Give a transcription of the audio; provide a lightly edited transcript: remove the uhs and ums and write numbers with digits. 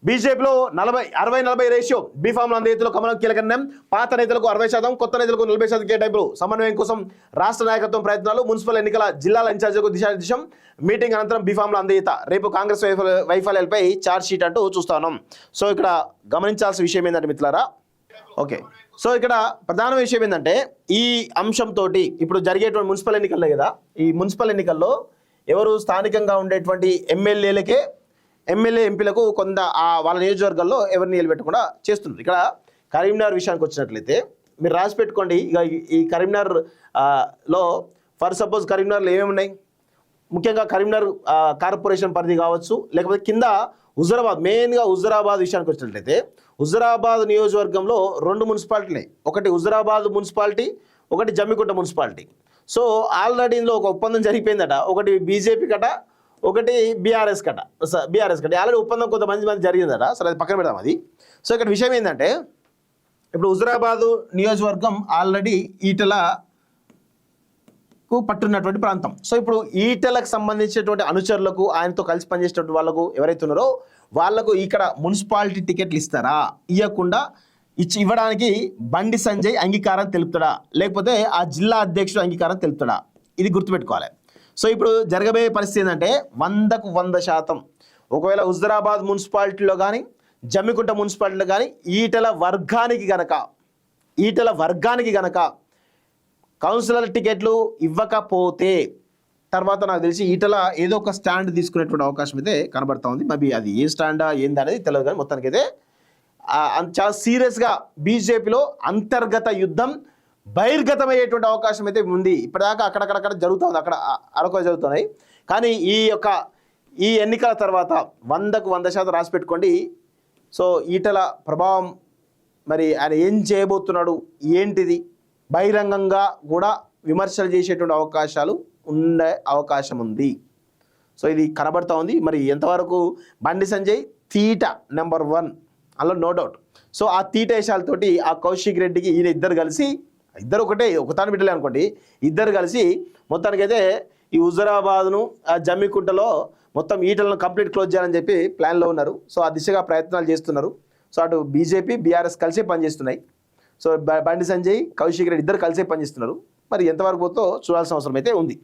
బీజేపీలో 60-40 రేషియో బీఫామ్ల నేతలు కమలం కీలక నిర్ణయం. పాత నేతలకు 60%, కొత్త నేతలకు 40% కేటాయింపులు. సమన్వయం కోసం రాష్ట్ర నాయకత్వం ప్రయత్నాలు. మున్సిపల్ ఎన్నికల జిల్లాల ఇన్ఛార్జీలకు దిశానిర్దేశం. మీటింగ్ అనంతరం బీఫామ్ల అందజేత. రేపు కాంగ్రెస్ వైఫల్యాలపై ఛార్జ్ షీట్ అంటూ చూస్తా ఉన్నాం. సో ఇక్కడ గమనించాల్సిన విషయం ఏంటంటే మిత్రులారా, ఓకే, సో ఇక్కడ ప్రధాన విషయం ఏంటంటే ఈ అంశంతో ఇప్పుడు జరిగేటువంటి మున్సిపల్ ఎన్నికలే కదా, ఈ మున్సిపల్ ఎన్నికల్లో ఎవరు స్థానికంగా ఉండేటువంటి ఎమ్మెల్యే ఎంపీలకు కొంత వాళ్ళ నియోజకవర్గాల్లో ఎవరిని నిలబెట్టకుండా చేస్తున్నారు. ఇక్కడ కరీంనగర్ విషయానికి వచ్చినట్లయితే మీరు రాసి పెట్టుకోండి. ఇక ఈ కరీంనగర్ లో ఫర్ సపోజ్ కరీంనగర్లో ఏమేమి ఉన్నాయి, ముఖ్యంగా కరీంనగర్ కార్పొరేషన్ పరిధి కావచ్చు, లేకపోతే కింద హుజురాబాద్, మెయిన్గా హుజురాబాద్ విషయానికి వచ్చినట్లయితే హుజురాబాద్ నియోజకవర్గంలో 2 మున్సిపాలిటీలు ఉన్నాయి. ఒకటి హుజురాబాద్ మున్సిపాలిటీ, ఒకటి జమ్మికుంట మున్సిపాలిటీ. సో ఆల్రెడీ ఇందులో ఒక ఒప్పందం జరిగిపోయిందట. ఒకటి బీజేపీ కట, ఒకటి బీఆర్ఎస్ కట. ఆల్రెడీ ఒప్పందం కొంతమంది జరిగిందట. సరే అది పక్కన పెడదాం అది. సో ఇక్కడ విషయం ఏంటంటే ఇప్పుడు హుజురాబాద్ నియోజకవర్గం ఆల్రెడీ ఈటెలకు పట్టున్నటువంటి ప్రాంతం. సో ఇప్పుడు ఈటెలకు సంబంధించినటువంటి అనుచరులకు, ఆయనతో కలిసి పనిచేసేటువంటి వాళ్ళకు ఎవరైతే ఉన్నారో వాళ్లకు ఇక్కడ మున్సిపాలిటీ టికెట్లు ఇస్తారా, ఇవ్వకుండా ఇవ్వడానికి బండి సంజయ్ అంగీకారం తెలుపుతాడా, లేకపోతే ఆ జిల్లా అధ్యక్షుడు అంగీకారం తెలుపుతాడా, ఇది గుర్తుపెట్టుకోవాలి. సో ఇప్పుడు జరగబోయే పరిస్థితి ఏంటంటే 100% ఒకవేళ హుజురాబాద్ మున్సిపాలిటీలో కానీ జమ్మికుంట మున్సిపాలిటీలో కానీ ఈటెల వర్గానికి గనక కౌన్సిలర్ టికెట్లు ఇవ్వకపోతే తర్వాత నాకు తెలిసి ఈటల ఏదో ఒక స్టాండ్ తీసుకునేటువంటి అవకాశం అయితే కనబడతా ఉంది. మేబీ అది ఏ స్టాండా ఏంది అనేది తెలియదు, కానీ మొత్తానికైతే చాలా సీరియస్గా బీజేపీలో అంతర్గత యుద్ధం బహిర్గతమయ్యేటువంటి అవకాశం అయితే ఉంది. ఇప్పటిదాకా అక్కడక్కడ జరుగుతుంది, అరకొర జరుగుతున్నాయి. కానీ ఈ ఎన్నికల తర్వాత 100% రాసి పెట్టుకోండి. సో ఈటల ప్రభావం, మరి ఆయన ఏం చేయబోతున్నాడు, ఏంటిది, బహిరంగంగా కూడా విమర్శలు చేసేటువంటి అవకాశాలు ఉండే అవకాశం ఉంది. సో ఇది కనబడతా ఉంది. మరి ఎంతవరకు బండి సంజయ్ తీట నెంబర్ 1 అందులో నో డౌట్. సో ఆ తీట వేషాలతోటి ఆ కౌశిక్ రెడ్డికి ఈయన ఇద్దరు ఒకతాను బిడ్డలే అనుకోండి, ఇద్దరు కలిసి మొత్తానికైతే ఈ హుజురాబాద్ను జమ్మికుంటలో మొత్తం ఈటలను కంప్లీట్ క్లోజ్ చేయాలని చెప్పి ప్లాన్లో ఉన్నారు. సో ఆ దిశగా ప్రయత్నాలు చేస్తున్నారు. సో అటు బీజేపీ బీఆర్ఎస్ కలిసే పనిచేస్తున్నాయి. సో బండి సంజయ్ కౌశిక్ రెడ్డి ఇద్దరు కలిసే పనిచేస్తున్నారు. మరి ఎంతవరకు పోతో చూడాల్సిన అవసరం అయితే ఉంది.